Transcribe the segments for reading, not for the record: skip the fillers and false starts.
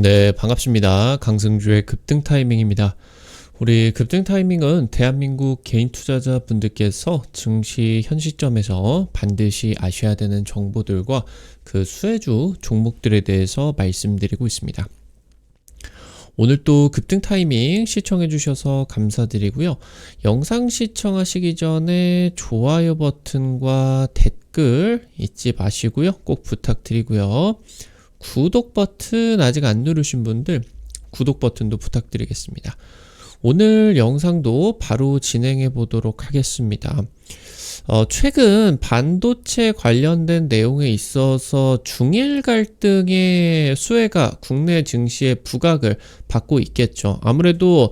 네, 반갑습니다. 강승주의 급등 타이밍입니다. 우리 급등 타이밍은 대한민국 개인 투자자분들께서 증시 현 시점에서 반드시 아셔야 되는 정보들과 그 수혜주 종목들에 대해서 말씀드리고 있습니다. 오늘 또 급등 타이밍 시청해 주셔서 감사드리고요. 영상 시청하시기 전에 좋아요 버튼과 댓글 잊지 마시고요. 꼭 부탁드리고요. 구독 버튼 아직 안 누르신 분들 구독 버튼도 부탁드리겠습니다. 오늘 영상도 바로 진행해 보도록 하겠습니다. 최근 반도체 관련된 내용에 있어서 중일 갈등의 수혜가 국내 증시의 부각을 받고 있겠죠. 아무래도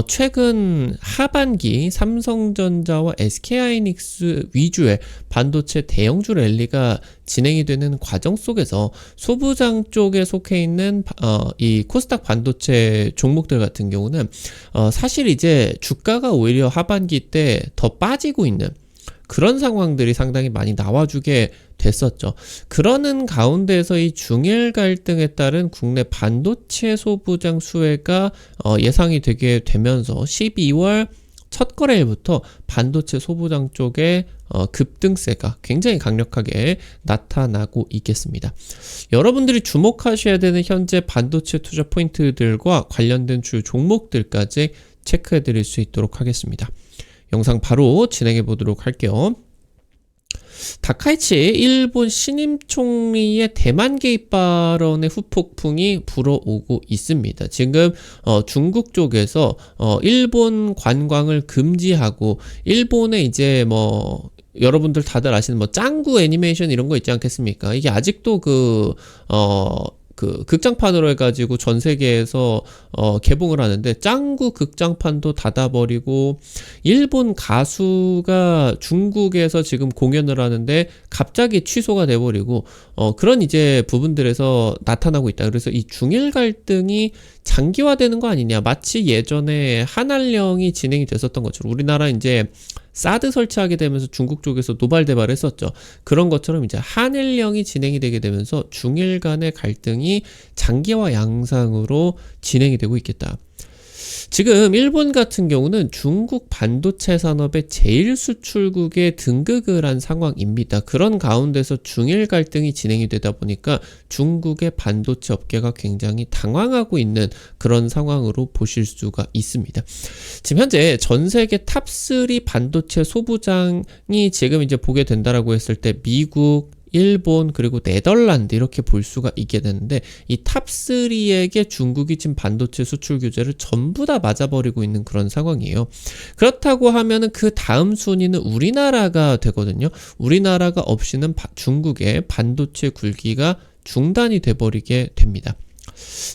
최근 하반기 삼성전자와 SK하이닉스 위주의 반도체 대형주 랠리가 진행이 되는 과정 속에서 소부장 쪽에 속해 있는 이 코스닥 반도체 종목들 같은 경우는 사실 이제 주가가 오히려 하반기 때 더 빠지고 있는 그런 상황들이 상당히 많이 나와주게 됐었죠. 그러는 가운데서 이 중일 갈등에 따른 국내 반도체 소부장 수혜가 예상이 되게 되면서 12월 첫 거래일부터 반도체 소부장 쪽에 급등세가 굉장히 강력하게 나타나고 있겠습니다. 여러분들이 주목하셔야 되는 현재 반도체 투자 포인트들과 관련된 주요 종목들까지 체크해 드릴 수 있도록 하겠습니다. 영상 바로 진행해 보도록 할게요. 다카이치 일본 신임 총리의 대만 개입 발언의 후폭풍이 불어오고 있습니다. 지금 중국 쪽에서 일본 관광을 금지하고 일본에 이제 여러분들 다들 아시는 짱구 애니메이션 이런 거 있지 않겠습니까? 이게 아직도 그 극장판으로 해가지고 전 세계에서 개봉을 하는데 짱구 극장판도 닫아버리고 일본 가수가 중국에서 지금 공연을 하는데 갑자기 취소가 돼버리고 그런 이제 부분들에서 나타나고 있다. 그래서 이 중일 갈등이 장기화되는 거 아니냐. 마치 예전에 한한령이 진행이 됐었던 것처럼 우리나라 이제 사드 설치하게 되면서 중국 쪽에서 노발대발을 했었죠. 그런 것처럼 이제 한일령이 진행이 되게 되면서 중일 간의 갈등이 장기화 양상으로 진행이 되고 있겠다. 지금 일본 같은 경우는 중국 반도체 산업의 제일 수출국에 등극을 한 상황입니다. 그런 가운데서 중일 갈등이 진행이 되다 보니까 중국의 반도체 업계가 굉장히 당황하고 있는 그런 상황으로 보실 수가 있습니다. 지금 현재 전 세계 탑3 반도체 소부장이 지금 이제 보게 된다라고 했을 때 미국, 일본 그리고 네덜란드 이렇게 볼 수가 있게 되는데 이 탑3에게 중국이 지금 반도체 수출 규제를 전부 다 맞아버리고 있는 그런 상황이에요. 그렇다고 하면은 그 다음 순위는 우리나라가 되거든요. 우리나라가 없이는 중국의 반도체 굴기가 중단이 돼버리게 됩니다.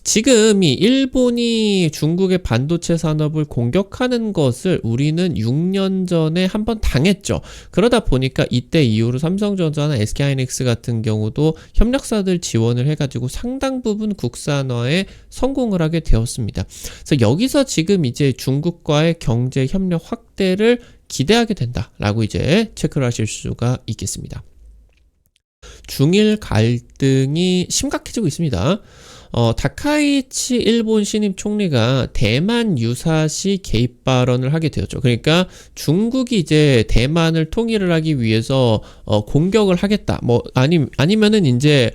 지금 이 일본이 중국의 반도체 산업을 공격하는 것을 우리는 6년 전에 한번 당했죠. 그러다 보니까 이때 이후로 삼성전자나 SK하이닉스 같은 경우도 협력사들 지원을 해가지고 상당 부분 국산화에 성공을 하게 되었습니다. 그래서 여기서 지금 이제 중국과의 경제 협력 확대를 기대하게 된다라고 이제 체크를 하실 수가 있겠습니다. 중일 갈등이 심각해지고 있습니다. 다카이치 일본 신임 총리가 대만 유사시 개입 발언을 하게 되었죠. 그러니까 중국이 이제 대만을 통일을 하기 위해서 공격을 하겠다. 아니면은 이제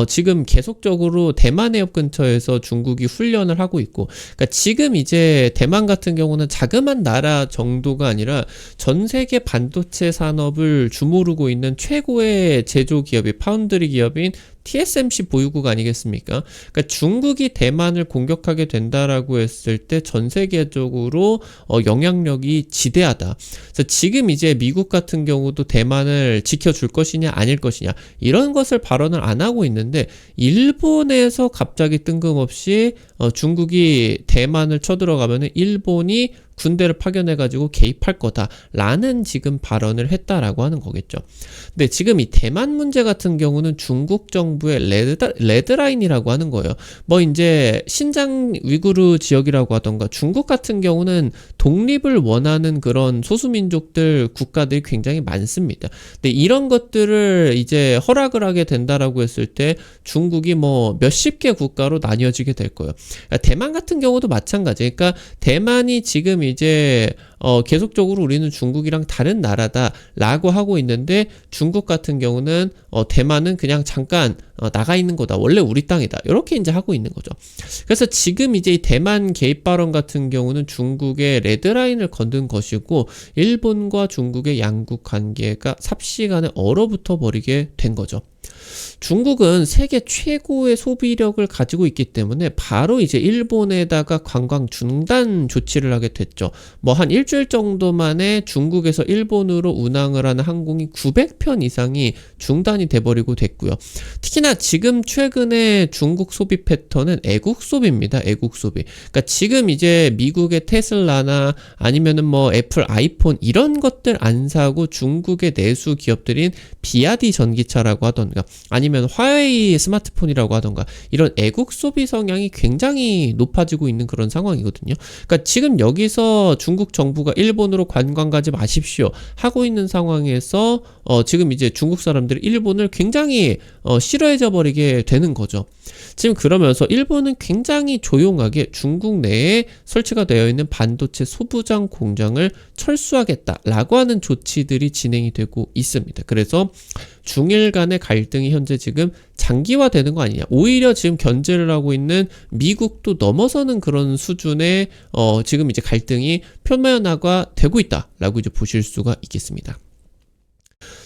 지금 계속적으로 대만 해협 근처에서 중국이 훈련을 하고 있고, 그러니까 지금 이제 대만 같은 경우는 자그만 나라 정도가 아니라 전 세계 반도체 산업을 주무르고 있는 최고의 제조 기업이 파운드리 기업인 TSMC 보유국 아니겠습니까? 그러니까 중국이 대만을 공격하게 된다라고 했을 때 전 세계적으로 영향력이 지대하다. 그래서 지금 이제 미국 같은 경우도 대만을 지켜줄 것이냐 아닐 것이냐 이런 것을 발언을 안 하고 있는데 일본에서 갑자기 뜬금없이 중국이 대만을 쳐들어가면은 일본이 군대를 파견해가지고 개입할 거다라는 지금 발언을 했다라고 하는 거겠죠. 근데 지금 이 대만 문제 같은 경우는 중국 정부의 레드라인이라고 하는 거예요. 이제 신장 위구르 지역이라고 하던가 중국 같은 경우는 독립을 원하는 그런 소수민족들 국가들이 굉장히 많습니다. 근데 이런 것들을 이제 허락을 하게 된다라고 했을 때 중국이 뭐 몇십 개 국가로 나뉘어지게 될 거예요. 그러니까 대만 같은 경우도 마찬가지. 그러니까 대만이 지금 이제 계속적으로 우리는 중국이랑 다른 나라다라고 하고 있는데 중국 같은 경우는 대만은 그냥 잠깐 나가 있는 거다. 원래 우리 땅이다. 이렇게 이제 하고 있는 거죠. 그래서 지금 이제 이 대만 개입 발언 같은 경우는 중국의 레드라인을 건든 것이고 일본과 중국의 양국 관계가 삽시간에 얼어붙어 버리게 된 거죠. 중국은 세계 최고의 소비력을 가지고 있기 때문에 바로 이제 일본에다가 관광 중단 조치를 하게 됐죠. 뭐 한 일주일 정도 만에 중국에서 일본으로 운항을 하는 항공이 900편 이상이 중단이 돼버리고 됐고요. 특히나 지금 최근에 중국 소비 패턴은 애국 소비입니다. 애국 소비. 그러니까 지금 이제 미국의 테슬라나 아니면은 뭐 애플 아이폰 이런 것들 안 사고 중국의 내수 기업들인 비아디 전기차라고 하던가 아니면 화웨이 스마트폰이라고 하던가 이런 애국 소비 성향이 굉장히 높아지고 있는 그런 상황이거든요. 그러니까 지금 여기서 중국 정부가 일본으로 관광 가지 마십시오 하고 있는 상황에서 지금 이제 중국 사람들이 일본을 굉장히 싫어해져 버리게 되는 거죠. 지금 그러면서 일본은 굉장히 조용하게 중국 내에 설치가 되어 있는 반도체 소부장 공장을 철수하겠다라고 하는 조치들이 진행이 되고 있습니다. 그래서 중일 간의 갈등이 현재 지금 장기화되는 거 아니냐. 오히려 지금 견제를 하고 있는 미국도 넘어서는 그런 수준의 지금 이제 갈등이 표면화가 되고 있다라고 이제 보실 수가 있겠습니다.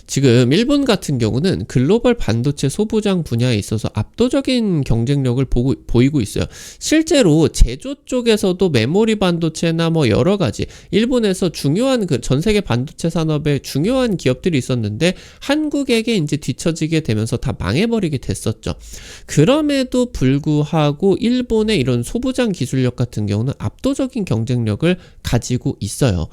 지금 일본 같은 경우는 글로벌 반도체 소부장 분야에 있어서 압도적인 경쟁력을 보이고 있어요. 실제로 제조 쪽에서도 메모리 반도체나 뭐 여러 가지 일본에서 중요한 그 전 세계 반도체 산업에 중요한 기업들이 있었는데 한국에게 이제 뒤처지게 되면서 다 망해버리게 됐었죠. 그럼에도 불구하고 일본의 이런 소부장 기술력 같은 경우는 압도적인 경쟁력을 가지고 있어요.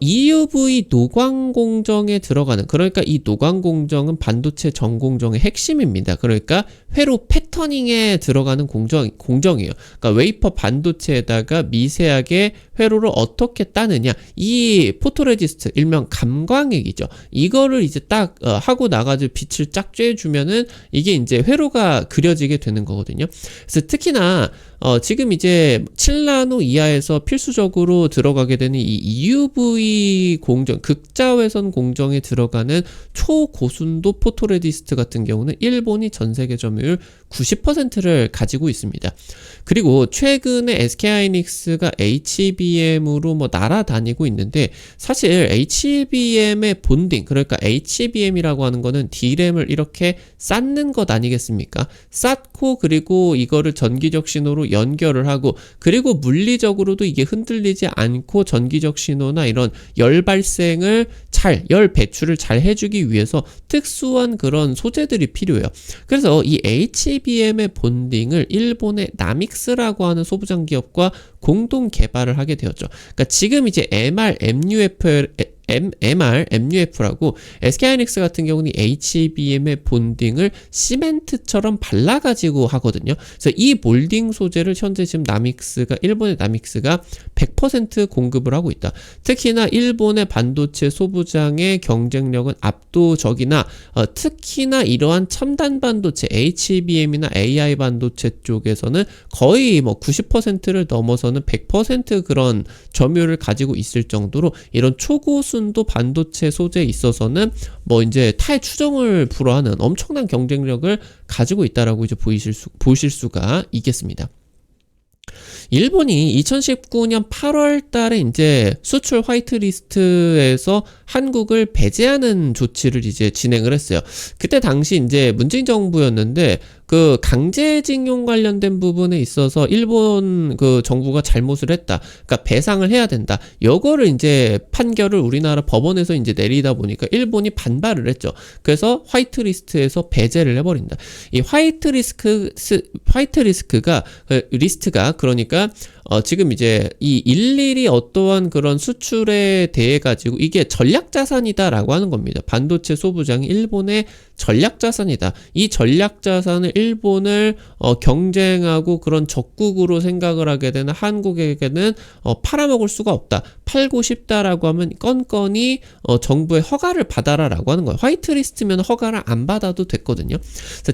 EUV 노광 공정에 들어가는 그러니까 이 노광 공정은 반도체 전 공정의 핵심입니다. 그러니까 회로 패터닝에 들어가는 공정이에요. 그러니까 웨이퍼 반도체에다가 미세하게 회로를 어떻게 따느냐 이 포토레지스트 일명 감광액이죠. 이거를 이제 딱 하고 나가지고 빛을 쫙 쬐주면은 이게 이제 회로가 그려지게 되는 거거든요. 그래서 특히나 지금 이제 7나노 이하에서 필수적으로 들어가게 되는 이 EUV 공정, 극자외선 공정에 들어가는 초고순도 포토레지스트 같은 경우는 일본이 전 세계 점유율 90%를 가지고 있습니다. 그리고 최근에 SK하이닉스가 HBM으로 뭐 날아다니고 있는데 사실 HBM의 본딩, 그러니까 HBM이라고 하는 거는 D램을 이렇게 쌓는 것 아니겠습니까? 쌓고 그리고 이거를 전기적 신호로 연결을 하고 그리고 물리적으로도 이게 흔들리지 않고 전기적 신호나 이런 열 발생을 열 배출을 잘 해주기 위해서 특수한 그런 소재들이 필요해요. 그래서 이 HBM의 본딩을 일본의 나믹스라고 하는 소부장 기업과 공동 개발을 하게 되었죠. 그러니까 지금 이제 MRMUF라고 SK하이닉스 같은 경우는 HBM의 본딩을 시멘트처럼 발라가지고 하거든요. 그래서 이 몰딩 소재를 현재 지금 일본의 나믹스가 100% 공급을 하고 있다. 특히나 일본의 반도체 소부장의 경쟁력은 압도적이나 특히나 이러한 첨단 반도체 HBM이나 AI 반도체 쪽에서는 거의 뭐 90%를 넘어서는 100% 그런 점유율을 가지고 있을 정도로 이런 초고순도 반도체 소재에 있어서는 뭐 이제 타의 추종을 불허하는 엄청난 경쟁력을 가지고 있다라고 이제 보실 수가 있겠습니다. 일본이 2019년 8월 달에 이제 수출 화이트리스트에서 한국을 배제하는 조치를 이제 진행을 했어요. 그때 당시 이제 문재인 정부였는데 그 강제징용 관련된 부분에 있어서 일본 그 정부가 잘못을 했다. 그러니까 배상을 해야 된다. 요거를 이제 판결을 우리나라 법원에서 이제 내리다 보니까 일본이 반발을 했죠. 그래서 화이트리스트에서 배제를 해버린다. 이 리스트가 그러니까 지금 이제 이 일일이 어떠한 그런 수출에 대해 가지고 이게 전략 자산이다라고 하는 겁니다. 반도체 소부장이 일본의 전략자산이다. 이 전략자산을 일본을 경쟁하고 그런 적국으로 생각을 하게 되는 한국에게는 팔아먹을 수가 없다. 팔고 싶다라고 하면 건건이 정부의 허가를 받아라라고 하는 거예요. 화이트리스트면 허가를 안 받아도 됐거든요.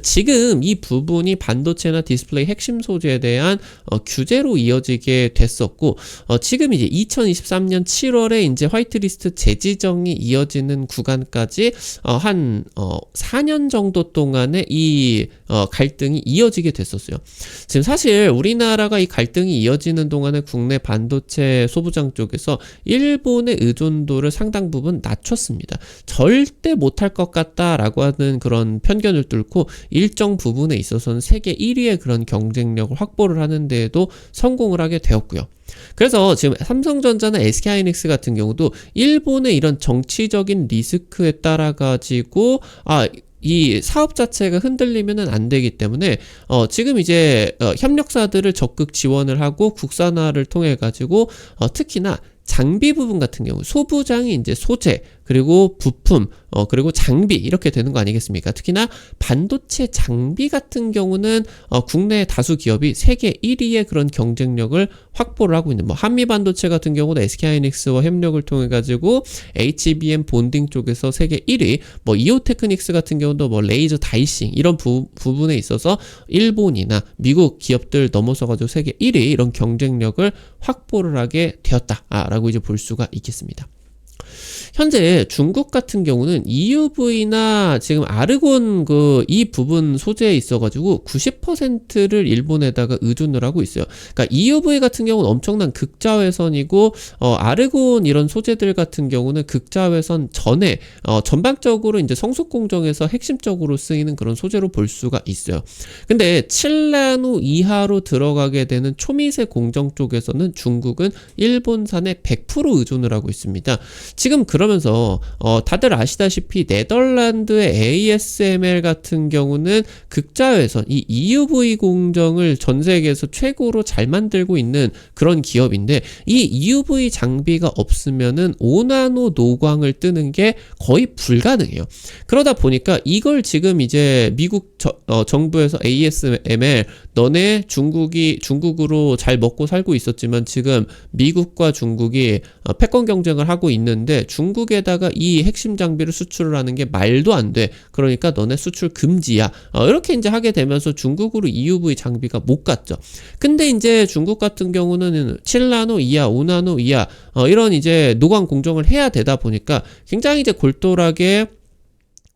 지금 이 부분이 반도체나 디스플레이 핵심 소재에 대한 규제로 이어지게 됐었고, 지금 이제 2023년 7월에 이제 화이트리스트 재지정이 이어지는 구간까지 한 4년 정도 동안에 이 갈등이 이어지게 됐었어요. 지금 사실 우리나라가 이 갈등이 이어지는 동안에 국내 반도체 소부장 쪽에서 일본의 의존도를 상당 부분 낮췄습니다. 절대 못할 것 같다라고 하는 그런 편견을 뚫고 일정 부분에 있어서는 세계 1위의 그런 경쟁력을 확보를 하는 데에도 성공을 하게 되었고요. 그래서 지금 삼성전자나 SK하이닉스 같은 경우도 일본의 이런 정치적인 리스크에 따라 가지고 이 사업 자체가 흔들리면은 안 되기 때문에 지금 이제 협력사들을 적극 지원을 하고 국산화를 통해 가지고 특히나 장비 부분 같은 경우 소부장이 이제 소재 그리고 부품 그리고 장비 이렇게 되는 거 아니겠습니까? 특히나 반도체 장비 같은 경우는 국내 다수 기업이 세계 1위의 그런 경쟁력을 확보를 하고 있는 한미 반도체 같은 경우도 SK하이닉스와 협력을 통해 가지고 HBM 본딩 쪽에서 세계 1위, 이오테크닉스 같은 경우도 레이저 다이싱 이런 부분에 있어서 일본이나 미국 기업들 넘어서 가지고 세계 1위 이런 경쟁력을 확보를 하게 되었다라고 이제 볼 수가 있겠습니다. 현재 중국 같은 경우는 EUV나 지금 아르곤 이 부분 소재에 있어가지고 90%를 일본에다가 의존을 하고 있어요. 그러니까 EUV 같은 경우는 엄청난 극자외선이고 아르곤 이런 소재들 같은 경우는 극자외선 전에 전방적으로 이제 성숙 공정에서 핵심적으로 쓰이는 그런 소재로 볼 수가 있어요. 근데 7나노 이하로 들어가게 되는 초미세 공정 쪽에서는 중국은 일본산에 100% 의존을 하고 있습니다. 지금 그러면서 다들 아시다시피 네덜란드의 ASML 같은 경우는 극자외선 이 EUV 공정을 전 세계에서 최고로 잘 만들고 있는 그런 기업인데 이 EUV 장비가 없으면은 5나노 노광을 뜨는 게 거의 불가능해요. 그러다 보니까 이걸 지금 이제 미국 정부에서 ASML 너네 중국으로 잘 먹고 살고 있었지만 지금 미국과 중국이 패권 경쟁을 하고 있는데 중국에다가 이 핵심 장비를 수출을 하는 게 말도 안 돼. 그러니까 너네 수출 금지야. 이렇게 이제 하게 되면서 중국으로 EUV 장비가 못 갔죠. 근데 이제 중국 같은 경우는 7나노 이하, 5나노 이하 이런 이제 노광 공정을 해야 되다 보니까 굉장히 이제 골똘하게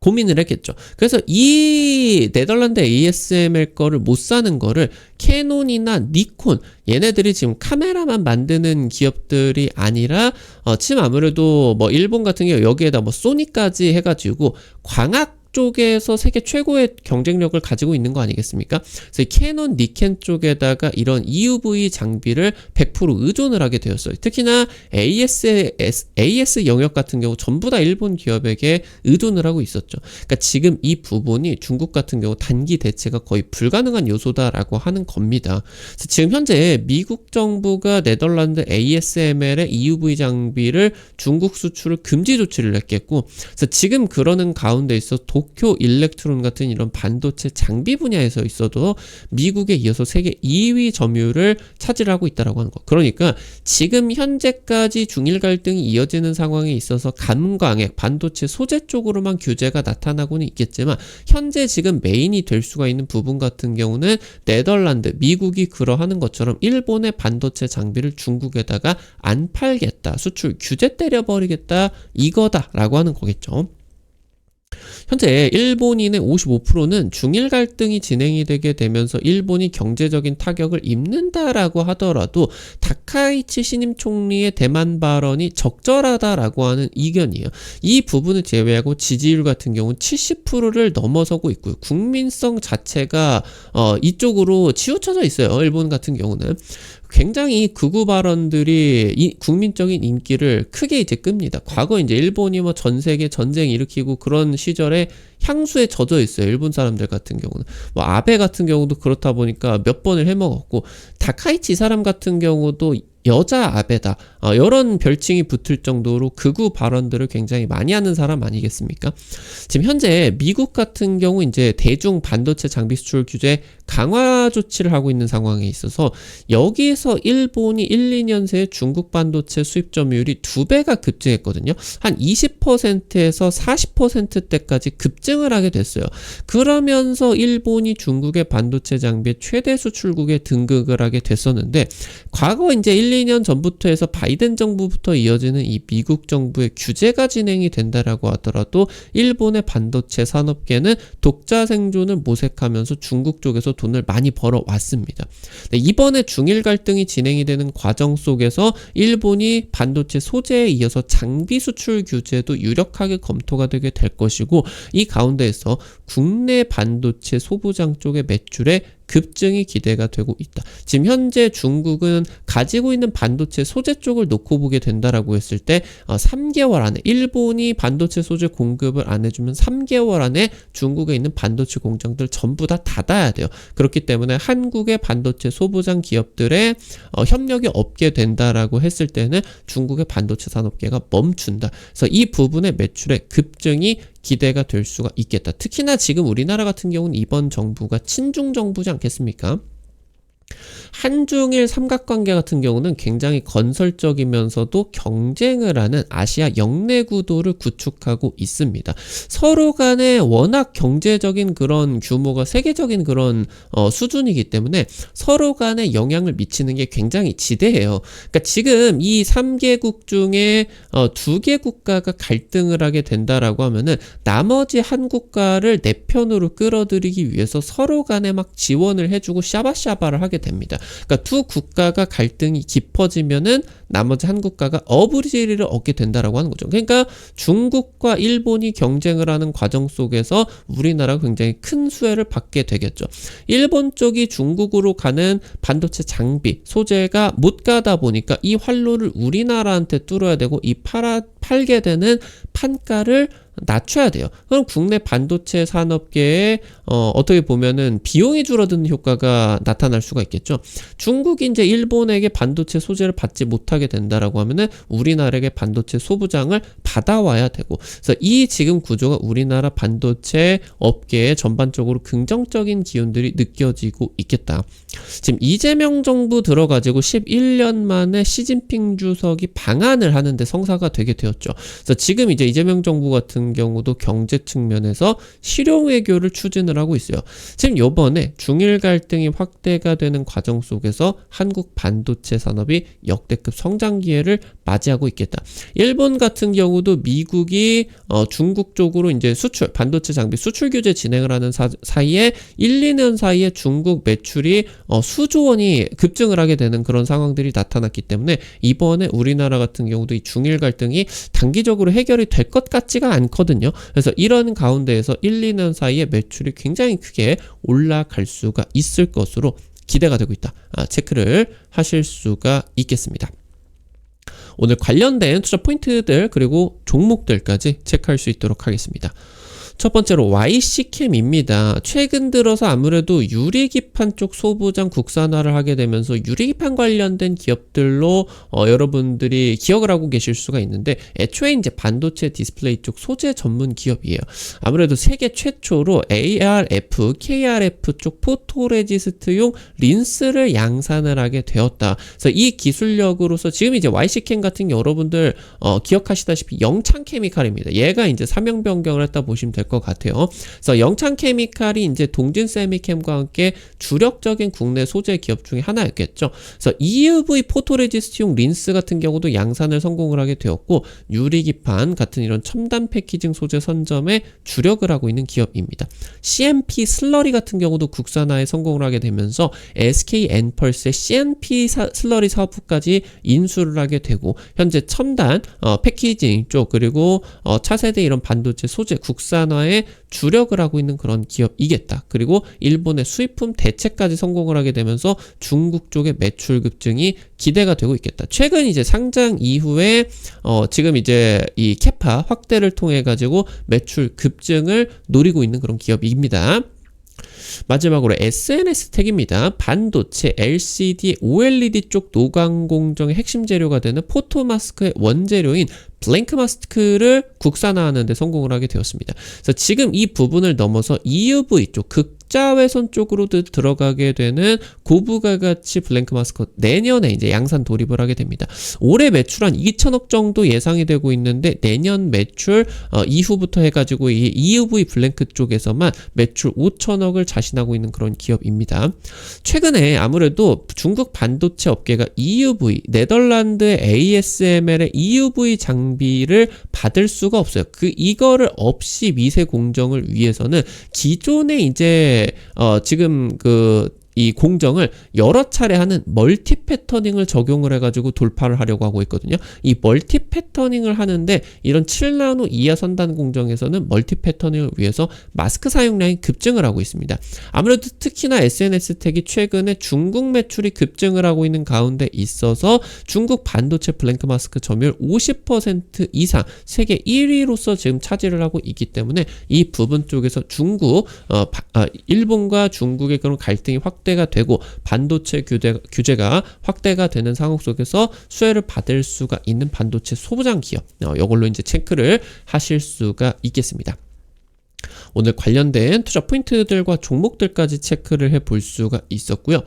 고민을 했겠죠. 그래서 이 네덜란드 ASML 거를 못 사는 거를 캐논이나 니콘 얘네들이 지금 카메라만 만드는 기업들이 아니라 지금 아무래도 일본 같은 경우 여기에다 소니까지 해가지고 광학 쪽에서 세계 최고의 경쟁력을 가지고 있는 거 아니겠습니까? 그래서 이 캐논, 니켄 쪽에다가 이런 EUV 장비를 100% 의존을 하게 되었어요. 특히나 AS 영역 같은 경우 전부 다 일본 기업에게 의존을 하고 있었죠. 그러니까 지금 이 부분이 중국 같은 경우 단기 대체가 거의 불가능한 요소다라고 하는 겁니다. 그래서 지금 현재 미국 정부가 네덜란드 ASML의 EUV 장비를 중국 수출을 금지 조치를 했겠고, 그래서 지금 그러는 가운데 있어 도쿄 일렉트론 같은 이런 반도체 장비 분야에서 있어도 미국에 이어서 세계 2위 점유율을 차지하고 있다라고 하는 거. 그러니까 지금 현재까지 중일 갈등이 이어지는 상황에 있어서 감광액 반도체 소재 쪽으로만 규제가 나타나고는 있겠지만 현재 지금 메인이 될 수가 있는 부분 같은 경우는 네덜란드, 미국이 그러하는 것처럼 일본의 반도체 장비를 중국에다가 안 팔겠다, 수출 규제 때려버리겠다, 이거다라고 하는 거겠죠. 현재 일본인의 55%는 중일 갈등이 진행이 되게 되면서 일본이 경제적인 타격을 입는다라고 하더라도 다카이치 신임 총리의 대만 발언이 적절하다라고 하는 의견이에요. 이 부분을 제외하고 지지율 같은 경우는 70%를 넘어서고 있고요. 국민성 자체가 이쪽으로 치우쳐져 있어요. 일본 같은 경우는. 굉장히 극우 발언들이 국민적인 인기를 크게 이제 끕니다. 과거 이제 일본이 전 세계 전쟁 일으키고 그런 시절에 향수에 젖어 있어요. 일본 사람들 같은 경우는. 뭐 아베 같은 경우도 그렇다 보니까 몇 번을 해먹었고, 다카이치 이 사람 같은 경우도 여자 아베다, 이런 별칭이 붙을 정도로 극우 발언들을 굉장히 많이 하는 사람 아니겠습니까? 지금 현재 미국 같은 경우 이제 대중 반도체 장비 수출 규제 강화 조치를 하고 있는 상황에 있어서, 여기에서 일본이 1, 2년 새에 중국 반도체 수입 점유율이 2배가 급증했거든요. 한 20%에서 40%대까지 급증을 하게 됐어요. 그러면서 일본이 중국의 반도체 장비의 최대 수출국에 등극을 하게 됐었는데, 과거 이제 1, 2년 전부터 해서 바이든 정부부터 이어지는 이 미국 정부의 규제가 진행이 된다라고 하더라도 일본의 반도체 산업계는 독자 생존을 모색하면서 중국 쪽에서 돈을 많이 벌어왔습니다. 이번에 중일 갈등이 진행이 되는 과정 속에서 일본이 반도체 소재에 이어서 장비 수출 규제도 유력하게 검토가 되게 될 것이고, 이 가운데에서 국내 반도체 소부장 쪽의 매출에 급증이 기대가 되고 있다. 지금 현재 중국은 가지고 있는 반도체 소재 쪽을 놓고 보게 된다라고 했을 때 3개월 안에, 일본이 반도체 소재 공급을 안 해주면 3개월 안에 중국에 있는 반도체 공장들 전부 다 닫아야 돼요. 그렇기 때문에 한국의 반도체 소부장 기업들의 협력이 없게 된다라고 했을 때는 중국의 반도체 산업계가 멈춘다. 그래서 이 부분의 매출의 급증이 기대가 될 수가 있겠다. 특히나 지금 우리나라 같은 경우는 이번 정부가 친중 정부지 않겠습니까? 한중일 삼각관계 같은 경우는 굉장히 건설적이면서도 경쟁을 하는 아시아 영내 구도를 구축하고 있습니다. 서로 간에 워낙 경제적인 그런 규모가 세계적인 그런 수준이기 때문에 서로 간에 영향을 미치는 게 굉장히 지대해요. 그러니까 지금 이 3개국 중에 2개 국가가 갈등을 하게 된다라고 하면은 나머지 한 국가를 내 편으로 끌어들이기 위해서 서로 간에 막 지원을 해주고 샤바샤바를 하게 됩니다. 그러니까 두 국가가 갈등이 깊어지면은 나머지 한 국가가 어부지리를 얻게 된다라고 하는 거죠. 그러니까 중국과 일본이 경쟁을 하는 과정 속에서 우리나라가 굉장히 큰 수혜를 받게 되겠죠. 일본 쪽이 중국으로 가는 반도체 장비, 소재가 못 가다 보니까 이 활로를 우리나라한테 뚫어야 되고, 이 팔게 되는 판가를 낮춰야 돼요. 그럼 국내 반도체 산업계에 어떻게 보면은 비용이 줄어드는 효과가 나타날 수가 있겠죠. 중국이 이제 일본에게 반도체 소재를 받지 못하게 된다라고 하면은 우리나라에게 반도체 소부장을 받아와야 되고, 그래서 이 지금 구조가 우리나라 반도체 업계에 전반적으로 긍정적인 기운들이 느껴지고 있겠다. 지금 이재명 정부 들어가지고 11년 만에 시진핑 주석이 방한을 하는데 성사가 되게 되었죠. 그래서 지금 이제 이재명 정부 같은 경우도 경제 측면에서 실용 외교를 추진을 하고 있어요. 지금 요번에 중일 갈등이 확대가 되는 과정 속에서 한국 반도체 산업이 역대급 성장 기회를 맞이하고 있겠다. 일본 같은 경우도 미국이 중국 쪽으로 이제 수출, 반도체 장비 수출 규제 진행을 하는 사이에 1, 2년 사이에 중국 매출이 수조 원이 급증을 하게 되는 그런 상황들이 나타났기 때문에 이번에 우리나라 같은 경우도 이 중일 갈등이 단기적으로 해결이 될 것 같지가 않거든요. 그래서 이런 가운데에서 1, 2년 사이에 매출이 굉장히 크게 올라갈 수가 있을 것으로 기대가 되고 있다. 체크를 하실 수가 있겠습니다. 오늘 관련된 투자 포인트들 그리고 종목들까지 체크할 수 있도록 하겠습니다. 첫 번째로 YC캠입니다. 최근 들어서 아무래도 유리기판 쪽 소부장 국산화를 하게 되면서 유리기판 관련된 기업들로 여러분들이 기억을 하고 계실 수가 있는데, 애초에 이제 반도체 디스플레이 쪽 소재 전문 기업이에요. 아무래도 세계 최초로 ARF, KRF 쪽 포토레지스트용 린스를 양산을 하게 되었다. 그래서 이 기술력으로서 지금 이제 YC캠 같은 게 여러분들 기억하시다시피 영창케미칼입니다. 얘가 이제 사명 변경을 했다 보시면 될 것 같아요. 그래서 영창케미칼이 이제 동진세미캠과 함께 주력적인 국내 소재 기업 중에 하나였겠죠. 그래서 EUV 포토레지스트용 린스 같은 경우도 양산을 성공을 하게 되었고, 유리기판 같은 이런 첨단 패키징 소재 선점에 주력을 하고 있는 기업입니다. CMP 슬러리 같은 경우도 국산화에 성공을 하게 되면서 SK 엔펄스의 CMP 슬러리 사업부까지 인수를 하게 되고, 현재 첨단 패키징 쪽 그리고 차세대 이런 반도체 소재 국산화 국산화에 주력을 하고 있는 그런 기업이겠다. 그리고 일본의 수입품 대체까지 성공을 하게 되면서 중국 쪽의 매출 급증이 기대가 되고 있겠다. 최근 이제 상장 이후에 지금 이제 이 캐파 확대를 통해 가지고 매출 급증을 노리고 있는 그런 기업입니다. 마지막으로 SNS텍입니다. 반도체, LCD, OLED 쪽 노광 공정의 핵심 재료가 되는 포토마스크의 원재료인 블랭크 마스크를 국산화하는 데 성공을 하게 되었습니다. 그래서 지금 이 부분을 넘어서 EUV 쪽 극자외선 쪽으로도 들어가게 되는 고부가 가치 블랭크 마스크 내년에 이제 양산 돌입을 하게 됩니다. 올해 매출 한 2천억 정도 예상이 되고 있는데 내년 매출 이후부터 해가지고 이 EUV 블랭크 쪽에서만 매출 5천억을 자신하고 있는 그런 기업입니다. 최근에 아무래도 중국 반도체 업계가 EUV, 네덜란드의 ASML의 EUV 장비를 받을 수가 없어요. 이거를 없이 미세 공정을 위해서는 기존에 이제 지금 이 공정을 여러 차례 하는 멀티 패터닝을 적용을 해가지고 돌파를 하려고 하고 있거든요. 이 멀티 패터닝을 하는데 이런 7나노 이하 선단 공정에서는 멀티 패터닝을 위해서 마스크 사용량이 급증을 하고 있습니다. 아무래도 특히나 SNS텍이 최근에 중국 매출이 급증을 하고 있는 가운데 있어서 중국 반도체 블랭크 마스크 점유율 50% 이상 세계 1위로서 지금 차지를 하고 있기 때문에 이 부분 쪽에서 일본과 중국의 그런 갈등이 확대가 되고 반도체 규제가 확대가 되는 상황 속에서 수혜를 받을 수가 있는 반도체 소부장 기업, 이걸로 이제 체크를 하실 수가 있겠습니다. 오늘 관련된 투자 포인트들과 종목들까지 체크를 해볼 수가 있었고요.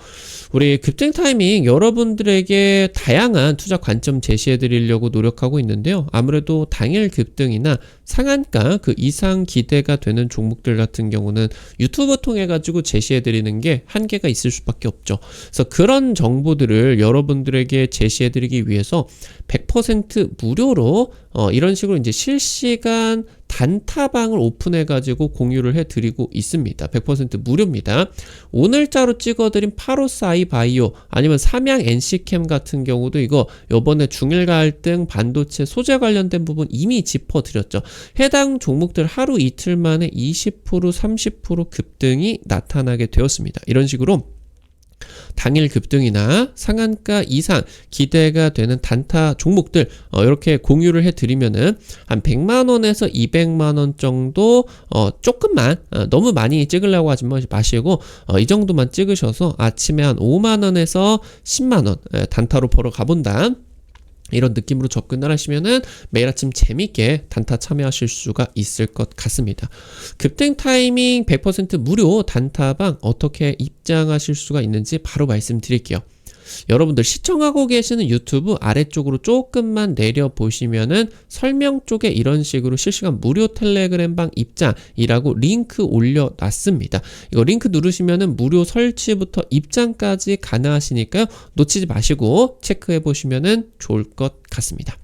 우리 급등 타이밍 여러분들에게 다양한 투자 관점 제시해 드리려고 노력하고 있는데요. 아무래도 당일 급등이나 상한가 그 이상 기대가 되는 종목들 같은 경우는 유튜브 통해 가지고 제시해 드리는 게 한계가 있을 수밖에 없죠. 그래서 그런 정보들을 여러분들에게 제시해 드리기 위해서 100% 무료로 이런 식으로 이제 실시간 단타방을 오픈해 가지고 공유를 해 드리고 있습니다. 100% 무료입니다. 오늘자로 찍어드린 8542 바이오 아니면 삼양 NC캠 같은 경우도 이거 요번에 중일 갈등 반도체 소재 관련된 부분 이미 짚어드렸죠. 해당 종목들 하루 이틀 만에 20% 30% 급등이 나타나게 되었습니다. 이런 식으로 당일 급등이나 상한가 이상 기대가 되는 단타 종목들 이렇게 공유를 해드리면은 한 100만원에서 200만원 정도 조금만 너무 많이 찍으려고 하지 마시고 이 정도만 찍으셔서 아침에 한 5만원에서 10만원 단타로 벌어 가본다. 이런 느낌으로 접근을 하시면은 매일 아침 재밌게 단타 참여하실 수가 있을 것 같습니다. 급등 타이밍 100% 무료 단타방 어떻게 입장하실 수가 있는지 바로 말씀드릴게요. 여러분들 시청하고 계시는 유튜브 아래쪽으로 조금만 내려보시면은 설명 쪽에 이런 식으로 실시간 무료 텔레그램방 입장이라고 링크 올려놨습니다. 이거 링크 누르시면은 무료 설치부터 입장까지 가능하시니까요. 놓치지 마시고 체크해 보시면은 좋을 것 같습니다.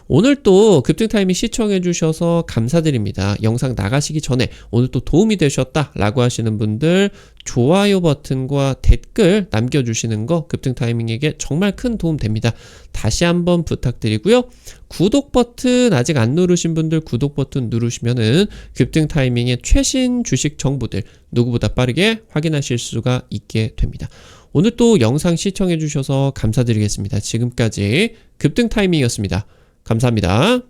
오늘 또 급등 타이밍 시청해 주셔서 감사드립니다. 영상 나가시기 전에 오늘 또 도움이 되셨다 라고 하시는 분들 좋아요 버튼과 댓글 남겨주시는 거 급등 타이밍에게 정말 큰 도움 됩니다. 다시 한번 부탁드리고요. 구독 버튼 아직 안 누르신 분들 구독 버튼 누르시면은 급등 타이밍의 최신 주식 정보들 누구보다 빠르게 확인하실 수가 있게 됩니다. 오늘 또 영상 시청해 주셔서 감사드리겠습니다. 지금까지 급등 타이밍이었습니다. 감사합니다.